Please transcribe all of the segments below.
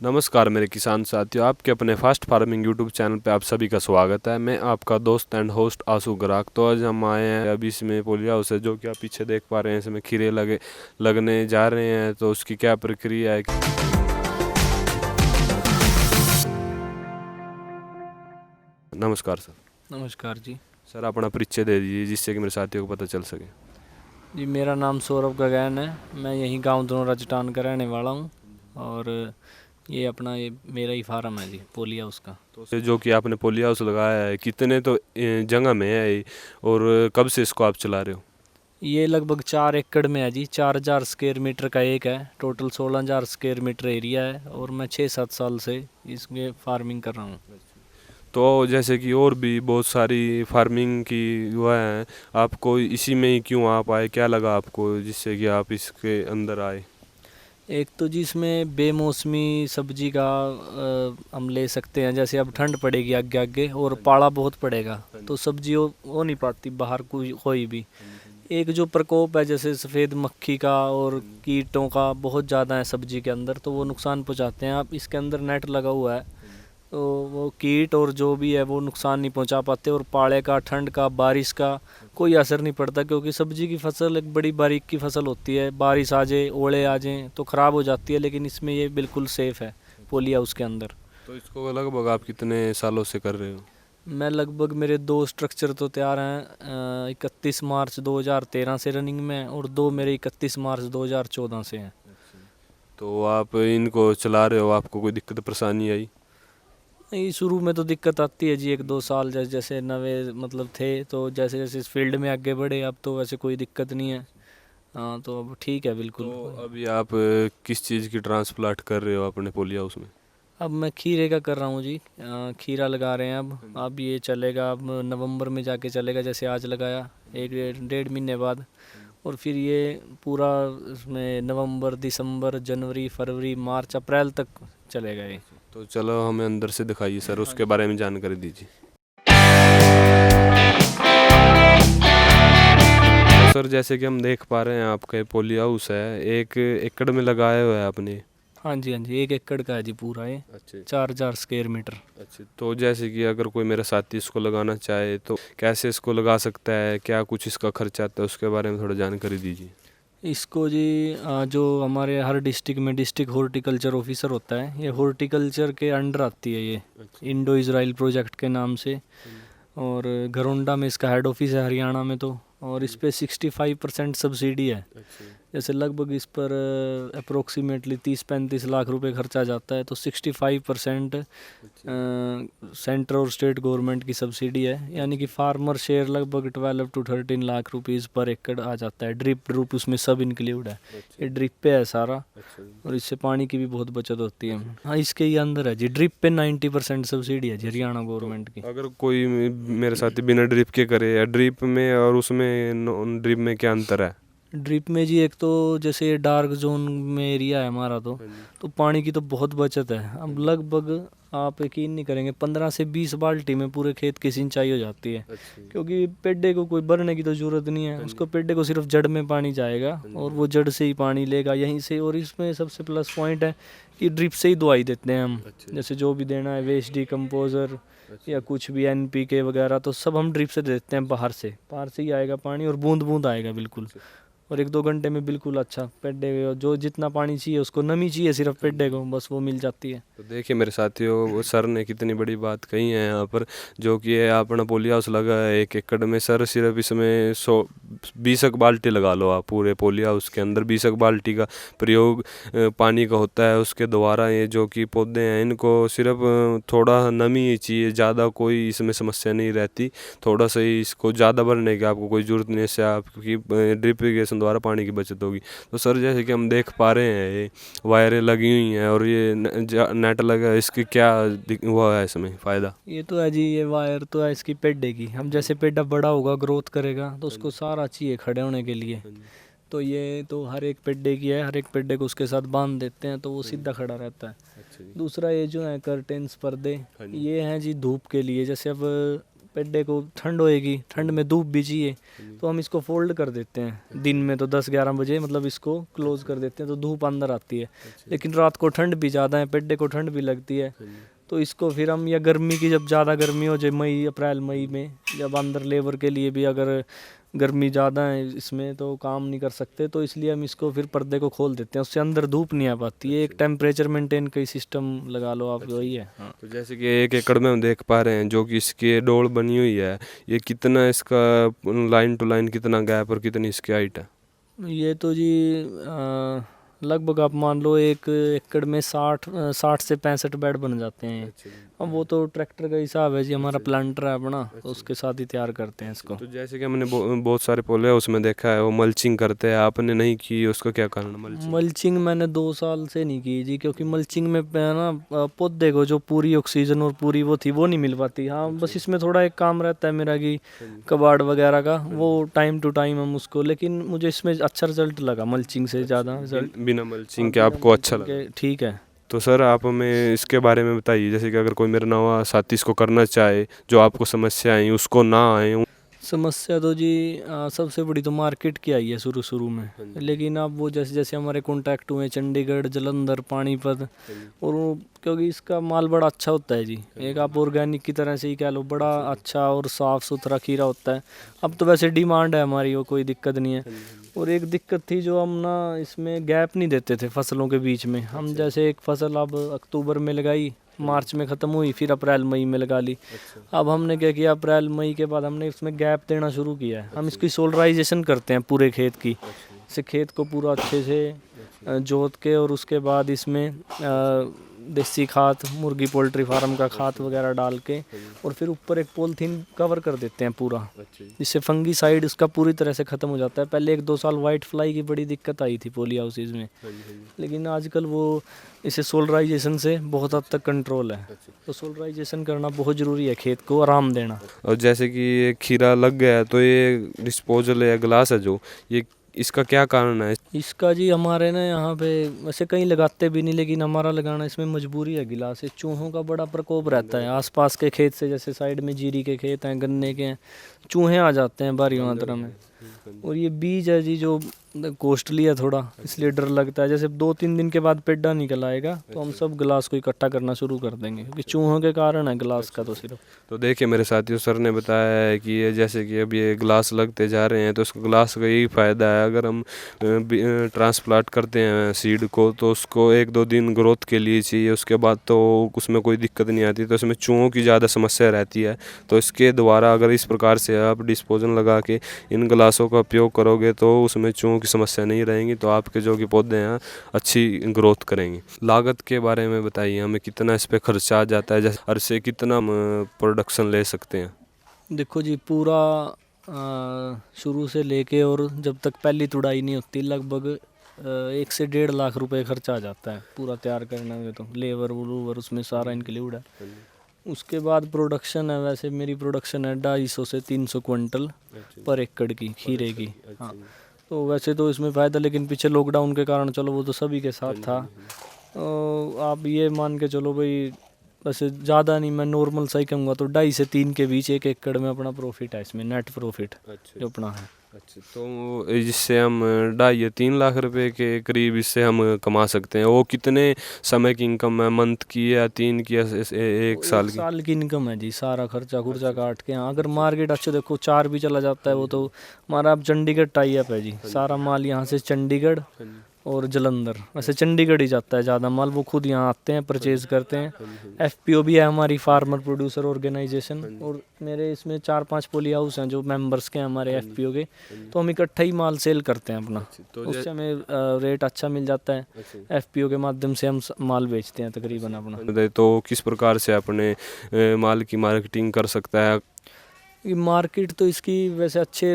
नमस्कार मेरे किसान साथियों, आपके अपने फास्ट फार्मिंग यूट्यूब चैनल पे आप सभी का स्वागत है। मैं आपका दोस्त एंड होस्ट आशु ग्राहक। तो आज हम आए हैं अभी इसमें पोली हाउस है, जो कि आप पीछे देख पा रहे हैं। इसमें खीरे लगने जा रहे हैं, तो उसकी क्या प्रक्रिया है। नमस्कार सर। नमस्कार जी। सर अपना परिचय दे दीजिए, जिससे कि मेरे साथियों को पता चल सके। जी मेरा नाम सौरभ गगैन है। मैं यहीं गांव धनौरा चट्टान का रहने वाला हूं और ये मेरा ही फार्म है जी, पोली हाउस का। तो जो कि आपने पोली हाउस लगाया है, कितने तो जगह में है ये, और कब से इसको आप चला रहे हो। ये लगभग 4 एकड़ में है जी। 4000 स्क्वायर मीटर का एक है। टोटल 16000 स्क्वायर मीटर एरिया है और मैं 6-7 साल से इसमें फार्मिंग कर रहा हूँ। तो जैसे कि और भी बहुत सारी फार्मिंग की वो है, आपको इसी में ही क्यों आप आए, क्या लगा आपको जिससे कि आप इसके अंदर आए। एक तो जी इसमें बेमौसमी सब्जी का हम ले सकते हैं। जैसे अब ठंड पड़ेगी आगे आगे और पाला बहुत पड़ेगा, तो सब्जी हो नहीं पाती बाहर कोई भी। एक जो प्रकोप है जैसे सफ़ेद मक्खी का और कीटों का बहुत ज़्यादा है सब्जी के अंदर, तो वो नुकसान पहुंचाते हैं। आप इसके अंदर नेट लगा हुआ है, तो वो कीट और जो भी है वो नुकसान नहीं पहुंचा पाते। और पाले का, ठंड का, बारिश का कोई असर नहीं पड़ता, क्योंकि सब्जी की फसल एक बड़ी बारीक की फसल होती है। बारिश आ जाए, ओले आ जाएँ तो ख़राब हो जाती है, लेकिन इसमें ये बिल्कुल सेफ़ है पोली हाउस के अंदर। तो इसको लगभग आप कितने सालों से कर रहे हो। मैं लगभग, मेरे 2 स्ट्रक्चर तो तैयार हैं। 31 मार्च 2013 से रनिंग में है और 2 मेरे 31 मार्च 2014 से हैं। तो आप इनको चला रहे हो, आपको कोई दिक्कत परेशानी आई। नहीं, शुरू में तो दिक्कत आती है जी। 1-2 साल जैसे जैसे नवे मतलब थे, तो जैसे जैसे इस फील्ड में आगे बढ़े अब तो वैसे कोई दिक्कत नहीं है। हाँ, तो अब ठीक है बिल्कुल। तो अभी आप किस चीज़ की ट्रांसप्लांट कर रहे हो अपने पोली हाउस में। अब मैं खीरे का कर रहा हूँ जी। खीरा लगा रहे हैं अब ये चलेगा। अब नवंबर में जाके चलेगा, जैसे आज लगाया 1-1.5 महीने बाद। और फिर ये पूरा इसमें नवंबर, दिसंबर, जनवरी, फरवरी, मार्च, अप्रैल तक चलेगा ये। तो चलो हमें अंदर से दिखाइए सर, उसके बारे में जानकारी दीजिए। तो सर जैसे कि हम देख पा रहे हैं, आपका पोली हाउस है 1 एकड़ में लगाया हुआ है आपने। हाँ जी, हाँ जी, 1 एकड़ का है जी पूरा ये। अच्छा 4000 स्क्वायर मीटर। अच्छा। तो जैसे कि अगर कोई मेरा साथी इसको लगाना चाहे तो कैसे इसको लगा सकता है, क्या कुछ इसका खर्चा आता है, उसके बारे में थोड़ा जानकारी दीजिए। इसको जी जो हमारे हर डिस्ट्रिक्ट में डिस्ट्रिक्ट हॉर्टिकल्चर ऑफिसर होता है, ये हॉर्टिकल्चर के अंडर आती है ये। इंडो इज़राइल प्रोजेक्ट के नाम से। और घरोंडा में इसका हेड ऑफिस है, हरियाणा में। तो और इस पे 65% सब्सिडी है। जैसे लगभग इस पर अप्रोक्सीमेटली 30-35 लाख रुपए खर्चा जाता है, तो 65% सेंटर और स्टेट गवर्नमेंट की सब्सिडी है। यानी कि फार्मर शेयर लगभग 12 to 13 लाख रुपीज़ पर एकड़ आ जाता है। ड्रिप उसमें सब इंक्लूड है। ये ड्रिप पे है सारा, और इससे पानी की भी बहुत बचत होती है। हाँ, इसके ही अंदर है जी। ड्रिप पे 90% सब्सिडी है जी हरियाणा गवर्नमेंट की। अगर कोई मेरे साथी बिना ड्रिप के करे, या ड्रिप में और उसमें नॉन ड्रिप में क्या अंतर है। ड्रिप में जी एक तो जैसे ये डार्क जोन में एरिया है हमारा, तो पानी की तो बहुत बचत है। अब लगभग आप यकीन नहीं करेंगे, 15 से 20 बाल्टी में पूरे खेत की सिंचाई हो जाती है। क्योंकि पेड्डे को कोई भरने की तो ज़रूरत नहीं है, उसको पेड्डे को सिर्फ जड़ में पानी जाएगा और वो जड़ से ही पानी लेगा यहीं से। और इसमें सबसे प्लस पॉइंट है कि ड्रिप से ही दवाई देते हैं हम। जैसे जो भी देना है, वेस्ट डिकम्पोजर या कुछ भी NPK वगैरह, तो सब हम ड्रिप से देते हैं। बाहर से ही आएगा पानी और बूंद बूंद आएगा बिल्कुल। और 1-2 घंटे में बिल्कुल अच्छा पेड्डे जो जितना पानी चाहिए उसको, नमी चाहिए सिर्फ पेड्डे को, बस वो मिल जाती है। तो देखिए मेरे साथियों, वो सर ने कितनी बड़ी बात कही है यहाँ पर, जो कि ये अपना पोली हाउस लगा है 1 एकड़ में। सर सिर्फ इसमें 20 बाल्टी लगा लो आप। पूरे पोली हाउस के अंदर 20 बाल्टी का प्रयोग पानी का होता है। उसके द्वारा ये जो कि पौधे हैं, इनको सिर्फ थोड़ा नमी ही चाहिए, ज़्यादा कोई इसमें समस्या नहीं रहती। थोड़ा सा ही इसको ज़्यादा भरने की आपको कोई ज़रूरत नहीं, इससे आपकी ड्रिप इरीगेशन द्वारा पानी की बचत होगी। तो सर जैसे कि हम देख पा रहे हैं, ये वायरें लगी हुई हैं और ये नेट लगा है, इसकी क्या हुआ है इसमें फ़ायदा। ये तो है जी, ये वायर तो है इसकी पेड्डे की। हम जैसे पेड्डा बड़ा होगा, ग्रोथ करेगा, तो उसको सारा चाहिए खड़े होने के लिए। तो ये तो हर एक पेड्डे की है, हर एक पेड्डे को उसके साथ बांध देते हैं, तो वो सीधा खड़ा रहता है। दूसरा ये जो है कर्टेन्स, पर्दे, ये हैं जी धूप के लिए। जैसे अब पेड्डे को ठंड होएगी, ठंड में धूप भी चाहिए, तो हम इसको फोल्ड कर देते हैं दिन में, तो 10-11 बजे मतलब इसको क्लोज कर देते हैं तो धूप अंदर आती है। लेकिन रात को ठंड भी ज़्यादा है, पेड्डे को ठंड भी लगती है, तो इसको फिर हम, या गर्मी की जब ज़्यादा गर्मी हो जाए मई अप्रैल मई में, जब अंदर लेबर के लिए भी अगर गर्मी ज़्यादा है इसमें तो काम नहीं कर सकते, तो इसलिए हम इसको फिर पर्दे को खोल देते हैं, उससे अंदर धूप नहीं आ पाती है। एक टेम्परेचर मेंटेन का सिस्टम लगा लो आप, वही है। हाँ। तो जैसे कि 1 एकड़ में हम देख पा रहे हैं जो कि इसकी डोल बनी हुई है, ये कितना इसका लाइन टू लाइन कितना गैप और कितनी इसकी हाइट है? ये तो जी लगभग आप मान लो 1 एकड़ में 60 से 65 बेड बन जाते हैं। अब वो तो ट्रैक्टर का हिसाब है जी, हमारा प्लांटर है अपना, तो उसके साथ ही तैयार करते हैं इसको। तो जैसे कि हमने बहुत सारे पौधे उसमें देखा है वो मल्चिंग करते हैं, आपने नहीं की, उसका क्या कारण है? मल्चिंग मैंने 2 साल से नहीं की जी, क्योंकि मल्चिंग में ना पौधे को जो पूरी ऑक्सीजन और पूरी वो थी वो नहीं मिल पाती। हाँ, बस इसमें थोड़ा एक काम रहता है मेरा कि कबाड़ वगैरह का, वो टाइम टू टाइम हम उसको, लेकिन मुझे इसमें अच्छा रिजल्ट लगा मल्चिंग से ज़्यादा रिजल्ट। बिना मल्चिंग के आपको अच्छा लगा? ठीक है। तो सर आप हमें इसके बारे में बताइए, जैसे कि अगर कोई मेरा नवा साथी इसको करना चाहे, जो आपको समस्या आई उसको ना आए। समस्या तो जी सबसे बड़ी तो मार्केट की आई है शुरू में, लेकिन अब वो जैसे जैसे हमारे कॉन्टैक्ट हुए चंडीगढ़, जलंधर, पानीपत, और क्योंकि इसका माल बड़ा अच्छा होता है जी, एक आप ऑर्गेनिक की तरह से ही कह लो, बड़ा अच्छा और साफ़ सुथरा खीरा होता है। अब तो वैसे डिमांड है हमारी, वो कोई दिक्कत नहीं है। और एक दिक्कत थी जो हम ना इसमें गैप नहीं देते थे फसलों के बीच में, हम जैसे एक फसल अब अक्टूबर में लगाई, मार्च में ख़त्म हुई, फिर अप्रैल मई में लगा ली। अब हमने क्या किया, अप्रैल मई के बाद हमने इसमें गैप देना शुरू किया है। हम इसकी सोलराइजेशन करते हैं पूरे खेत की, इसे खेत को पूरा अच्छे से जोत के, और उसके बाद इसमें देसी खाद, मुर्गी पोल्ट्री फार्म का खाद वगैरह डाल के, और फिर ऊपर एक पॉलीथीन कवर कर देते हैं पूरा, जिससे फंगीसाइड उसका पूरी तरह से ख़त्म हो जाता है। पहले 1-2 साल वाइट फ्लाई की बड़ी दिक्कत आई थी पॉली हाउसेज में, लेकिन आजकल वो इसे सोलराइजेशन से बहुत हद तक कंट्रोल है। तो सोलराइजेशन करना बहुत ज़रूरी है, खेत को आराम देना। और जैसे कि ये खीरा लग गया है तो ये डिस्पोजल या ग्लास है जो, ये इसका क्या कारण है? इसका जी हमारे ना यहाँ पे वैसे कहीं लगाते भी नहीं, लेकिन हमारा लगाना इसमें मजबूरी है। गिलास से चूहों का बड़ा प्रकोप रहता है आसपास के खेत से, जैसे साइड में जीरी के खेत हैं, गन्ने के हैं, चूहे आ जाते हैं भारी मात्रा में। और ये बीज है जी जो कॉस्टली है थोड़ा, इसलिए डर लगता है। जैसे 2-3 दिन के बाद पेड्डा निकल आएगा तो हम सब गिलास को इकट्ठा करना शुरू कर देंगे, क्योंकि चूहों के कारण है गिलास का तो सिर्फ। तो देखिए मेरे साथियों, सर ने बताया है कि ये जैसे कि अब ये ग्लास लगते जा रहे हैं तो उसको ग्लास का यही फ़ायदा है, अगर हम ट्रांसप्लांट करते हैं सीड को तो उसको 1-2 दिन ग्रोथ के लिए चाहिए, उसके बाद तो उसमें कोई दिक्कत नहीं आती। तो इसमें चूहों की ज़्यादा समस्या रहती है, तो इसके द्वारा अगर इस प्रकार से आप डिस्पोजल लगा के इन ग्लासों का उपयोग करोगे तो उसमें चूहों की समस्या नहीं रहेंगी, तो आपके जो कि पौधे हैं अच्छी ग्रोथ करेंगे। लागत के बारे में बताइए हमें, कितना इस पे खर्चा आ जाता है, जैसे हर से कितना प्रोडक्शन ले सकते हैं? देखो जी, पूरा शुरू से लेके और जब तक पहली तुड़ाई नहीं होती, लगभग 1 से 1.5 लाख रुपए खर्चा आ जाता है पूरा तैयार करने में, तो लेबर वूबर उसमें सारा इंक्लूड है। उसके बाद प्रोडक्शन है, वैसे मेरी प्रोडक्शन है 250 से 300 क्विंटल पर एकड़ की खीरे की। हाँ, तो वैसे तो इसमें फ़ायदा, लेकिन पीछे लॉकडाउन के कारण चलो वो तो सभी के साथ था। आप ये मान के चलो भाई, वैसे ज़्यादा नहीं, मैं नॉर्मल सही कहूँगा तो 2.5 से 3 के बीच 1 एकड़ में अपना प्रॉफिट है इसमें, नेट प्रॉफिट जो अपना है। अच्छा, तो जिससे हम 2.5 या 3 लाख रुपए के करीब इससे हम कमा सकते हैं। वो कितने समय की इनकम है, मंथ की या 3 की या 1 साल की? साल की इनकम है जी, सारा खर्चा खुर्चा काट के। हाँ, अगर मार्केट अच्छा देखो 4 भी चला जाता है वो तो हमारा अब चंडीगढ़ टाई अप है जी, सारा माल यहाँ से चंडीगढ़ और जलंधर, वैसे चंडीगढ़ ही जाता है ज़्यादा माल, वो खुद यहाँ आते हैं परचेज़ करते हैं। FPO भी है हमारी, फार्मर प्रोड्यूसर ऑर्गेनाइजेशन, और मेरे इसमें 4-5 पॉली हाउस हैं जो मेंबर्स के हैं हमारे FPO के, तो हम इकट्ठा ही माल सेल करते हैं अपना, तो उससे हमें रेट अच्छा मिल जाता है। FPO के माध्यम से हम माल बेचते हैं तकरीबन अपना। तो किस प्रकार से अपने माल की मार्केटिंग कर सकता है? ये मार्केट तो इसकी वैसे अच्छे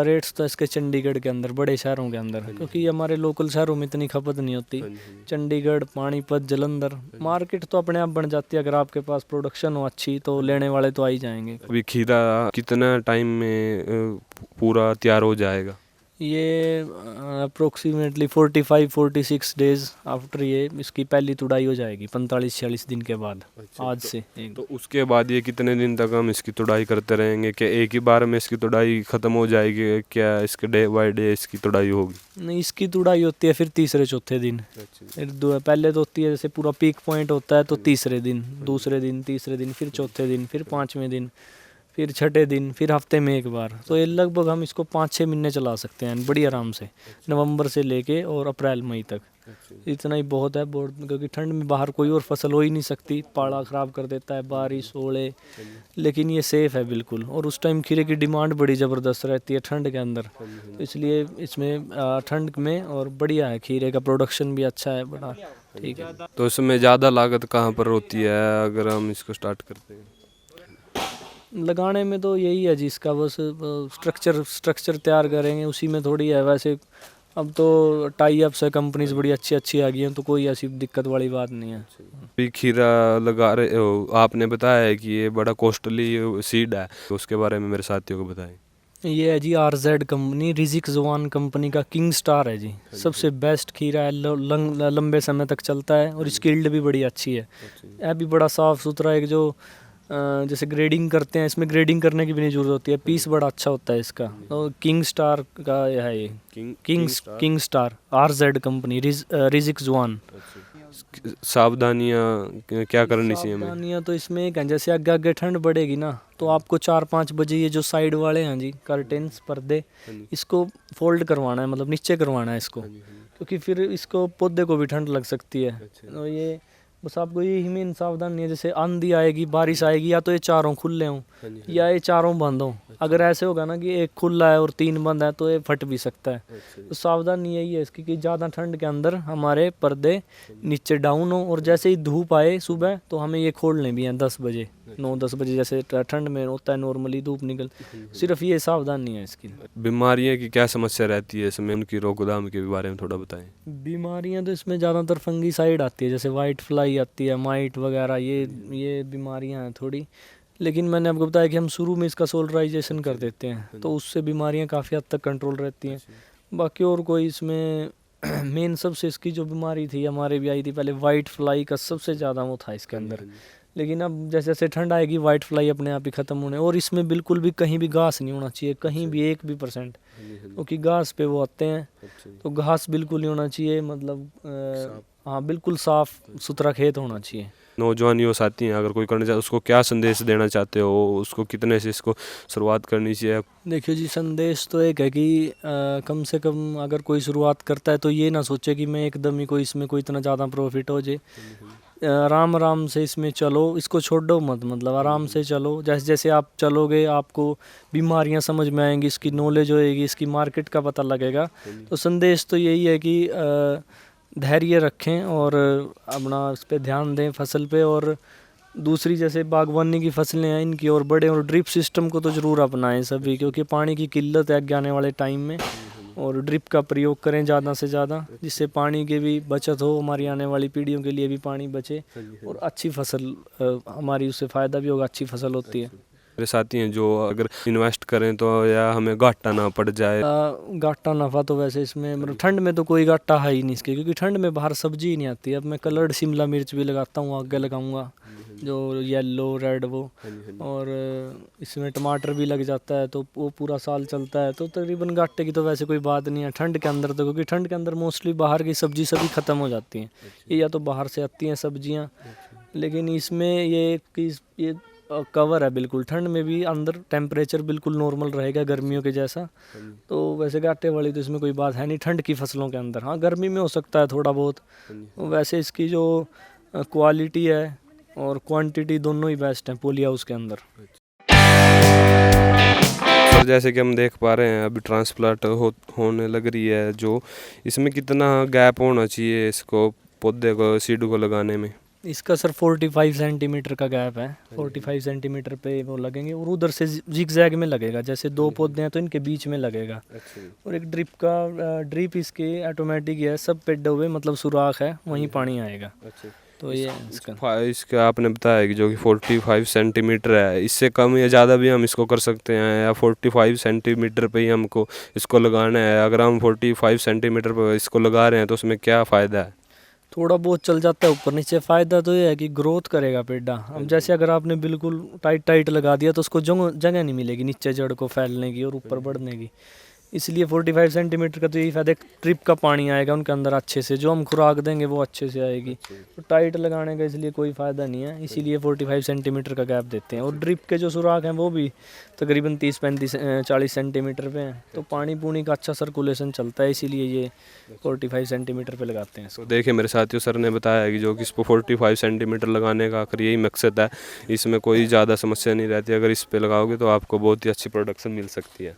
रेट्स तो इसके चंडीगढ़ के अंदर, बड़े शहरों के अंदर, क्योंकि हमारे लोकल शहरों में इतनी खपत नहीं होती। चंडीगढ़, पानीपत, जलंधर, मार्केट तो अपने आप बन जाती है। अगर आपके पास प्रोडक्शन हो अच्छी तो लेने वाले तो आ ही जाएंगे। अभी खीरा कितना टाइम में पूरा तैयार हो जाएगा? ये अप्रोक्सीमेटली 45-46 डेज आफ्टर ये इसकी पहली तुड़ाई हो जाएगी, 45-46 दिन के बाद। आज से तो उसके बाद ये कितने दिन तक हम इसकी तुड़ाई करते रहेंगे? क्या एक ही बार में इसकी तुड़ाई ख़त्म हो जाएगी? क्या इसके डे बाय डे इसकी तुड़ाई होगी? नहीं, इसकी तुड़ाई होती है फिर तीसरे चौथे दिन। फिर पहले तो होती है जैसे पूरा पीक पॉइंट होता है तो तीसरे दिन, दूसरे दिन, तीसरे दिन, फिर चौथे दिन, फिर पाँचवें दिन, फिर छठे दिन, फिर हफ्ते में एक बार। तो ये लगभग हम इसको 5-6 महीने चला सकते हैं बड़ी आराम से, नवंबर से लेके और अप्रैल मई तक। इतना ही बहुत है, बहुत, क्योंकि ठंड में बाहर कोई और फसल हो ही नहीं सकती, पाला ख़राब कर देता है, बारिश, ओले। लेकिन ये सेफ़ है बिल्कुल। और उस टाइम खीरे की डिमांड बड़ी ज़बरदस्त रहती है ठंड के अंदर, तो इसलिए इसमें ठंड में और बढ़िया है, खीरे का प्रोडक्शन भी अच्छा है बड़ा। ठीक है। तो इसमें ज़्यादा लागत कहाँ पर होती है अगर हम इसको स्टार्ट करते हैं? लगाने में तो यही है जी, इसका बस स्ट्रक्चर तैयार करेंगे, उसी में थोड़ी है। वैसे अब तो टाई अप्स है, कंपनीज बड़ी अच्छी अच्छी आ गई हैं, तो कोई ऐसी दिक्कत वाली बात नहीं है। भी खीरा लगा रहे हो, आपने बताया है कि ये बड़ा कॉस्टली सीड है, तो उसके बारे में मेरे साथियों को बताएं। ये है जी RZ कंपनी, रिजिक जवान कंपनी का किंग स्टार है जी। सबसे बेस्ट खीरा है, लंबे समय तक चलता है और इसकी यील्ड भी बड़ी अच्छी है। यह भी बड़ा साफ़ सुथरा, एक जो जैसे ग्रेडिंग करते हैं, इसमें ग्रेडिंग करने की भी नहीं ज़रूरत होती है, पीस बड़ा अच्छा होता है इसका। तो किंग स्टार का है ये, किंग स्टार RZ कंपनी, रिजिक जवान। सावधानियाँ क्या करनी चाहिए हमें? सावधानियाँ तो इसमें एक है, जैसे आगे आगे ठंड बढ़ेगी ना, तो आपको 4-5 बजे ये जो साइड वाले हैं जी कर्टेन्स, पर्दे, इसको फोल्ड करवाना है, मतलब नीचे करवाना है इसको, क्योंकि फिर इसको पौधे को भी ठंड लग सकती है। तो ये बस आपको ये ही मेन सावधानी है, जैसे आंधी आएगी, बारिश आएगी, या तो ये चारों खुले हों या ये चारों बंद हों। अगर ऐसे होगा ना कि एक खुला है और 3 बंद है, तो ये फट भी सकता है। तो सावधानी यही है इसकी कि ज़्यादा ठंड के अंदर हमारे पर्दे नीचे डाउन हो, और जैसे ही धूप आए सुबह तो हमें ये खोलने भी हैं 10 बजे, 9-10 बजे, जैसे ठंड में होता है नॉर्मली धूप निकल। सिर्फ ये सावधानी है इसकी। बीमारियाँ की क्या समस्या रहती है इसमें, उनकी रोकथाम के बारे में थोड़ा बताएं। बीमारियां तो इसमें ज़्यादातर फंगीसाइड आती है, जैसे वाइट फ्लाई आती है, माइट वगैरह, ये बीमारियां हैं थोड़ी। लेकिन मैंने आपको बताया कि हम शुरू में इसका सोलराइजेशन कर देते हैं, तो उससे बीमारियां काफ़ी हद तक कंट्रोल रहती हैं। बाकी और कोई इसमें मेन सबसे इसकी जो बीमारी थी, हमारे भी आई थी पहले, वाइट फ्लाई का सबसे ज़्यादा वो था इसके अंदर। लेकिन अब जैसे जैसे ठंड आएगी, वाइट फ्लाई अपने आप ही ख़त्म होने, और इसमें बिल्कुल भी कहीं भी घास नहीं होना चाहिए, कहीं भी 1% क्योंकि घास पे वो आते हैं, तो घास बिल्कुल नहीं होना चाहिए, मतलब हाँ बिल्कुल साफ़ सुथरा खेत होना चाहिए। नौजवान युवा साथी हैं, अगर कोई करना चाहे, उसको क्या संदेश देना चाहते हो? उसको कितने से इसको शुरुआत करनी चाहिए? देखिए जी, संदेश तो एक है कि कम से कम अगर कोई शुरुआत करता है तो ये ना सोचे कि मैं एकदम ही कोई इसमें कोई इतना ज़्यादा प्रॉफिट हो जाए। आराम आराम से इसमें चलो, इसको छोड़ो मत, मतलब आराम से चलो। जैसे जैसे आप चलोगे आपको बीमारियां समझ में आएंगी, इसकी नॉलेज होएगी, इसकी मार्केट का पता लगेगा। तो संदेश तो यही है कि धैर्य रखें और अपना इस पे ध्यान दें फसल पे। और दूसरी जैसे बागवानी की फसलें हैं, इनकी और बढ़ें, और ड्रिप सिस्टम को तो ज़रूर अपनाएं सभी, क्योंकि पानी की किल्लत है आने वाले टाइम में। और ड्रिप का प्रयोग करें ज़्यादा से ज़्यादा, जिससे पानी की भी बचत हो, हमारी आने वाली पीढ़ियों के लिए भी पानी बचे, और अच्छी फसल हमारी उससे फ़ायदा भी होगा, अच्छी फसल होती है। मेरे साथी हैं जो अगर इन्वेस्ट करें तो या हमें घाटा ना पड़ जाए। घाटा नफ़ा तो वैसे इसमें, मतलब ठंड में तो कोई घाटा है ही नहीं इसके, क्योंकि ठंड में बाहर सब्जी ही नहीं आती। अब मैं कलर्ड शिमला मिर्च भी लगाता हूँ, आगे लगाऊंगा, जो येलो रेड वो, और इसमें टमाटर भी लग जाता है, तो वो पूरा साल चलता है। तो तकरीबन घाटे की तो वैसे कोई बात नहीं है ठंड के अंदर, तो क्योंकि ठंड के अंदर मोस्टली बाहर की सब्जी सभी ख़त्म हो जाती हैं, ये या तो बाहर से आती हैं सब्जियाँ। लेकिन इसमें ये कवर है बिल्कुल, ठंड में भी अंदर टेम्परेचर बिल्कुल नॉर्मल रहेगा गर्मियों के जैसा। तो वैसे घाटे वाली तो इसमें कोई बात है नहीं ठंड की फसलों के अंदर। हाँ, गर्मी में हो सकता है थोड़ा बहुत। वैसे इसकी जो क्वालिटी है और क्वांटिटी दोनों ही बेस्ट हैं पोली हाउस के अंदर। सर, जैसे कि हम देख पा रहे हैं अभी ट्रांसप्लांट होने लग रही है, जो इसमें कितना गैप होना चाहिए इसको, पौधे को, सीड को लगाने में? इसका सर 45 सेंटीमीटर का गैप है, 45 सेंटीमीटर पे वो लगेंगे, और उधर से जिगजैग में लगेगा, जैसे 2 पौधे हैं तो इनके बीच में लगेगा। और एक ड्रिप इसके ऑटोमेटिक है, सब पेड हुए, मतलब सुराख है, वहीं पानी आएगा। तो ये है इसका। इसका आपने बताया कि जो कि 45 सेंटीमीटर है, इससे कम या ज़्यादा भी हम इसको कर सकते हैं, या 45 सेंटीमीटर पे ही हमको इसको लगाना है? अगर हम 45 सेंटीमीटर पर इसको लगा रहे हैं तो उसमें क्या फ़ायदा है? थोड़ा बहुत चल जाता है ऊपर नीचे। फ़ायदा तो ये है कि ग्रोथ करेगा पेड़ा। अब जैसे अगर आपने बिल्कुल टाइट टाइट लगा दिया तो उसको जगह नहीं मिलेगी नीचे जड़ को फैलने की और ऊपर बढ़ने की। इसलिए 45 सेंटीमीटर का तो यही फायदा है, ट्रिप का पानी आएगा उनके अंदर अच्छे से, जो हम खुराक देंगे वो अच्छे से आएगी। तो टाइट लगाने का इसलिए कोई फ़ायदा नहीं है, इसीलिए 45 सेंटीमीटर का गैप देते हैं। और ड्रिप के जो सुराख हैं वो भी तकरीबन 30-40 सेंटीमीटर पे हैं, तो पानी पूनी का अच्छा सर्कुलेशन चलता है, इसीलिए ये 45 सेंटीमीटर पे लगाते हैं इसको। तो देखिए मेरे साथियों, सर ने बताया कि जो कि इसको 45 सेंटीमीटर लगाने का आखिर यही मकसद है। इसमें कोई ज़्यादा समस्या नहीं रहती, अगर इस पे लगाओगे तो आपको बहुत ही अच्छी प्रोडक्शन मिल सकती है।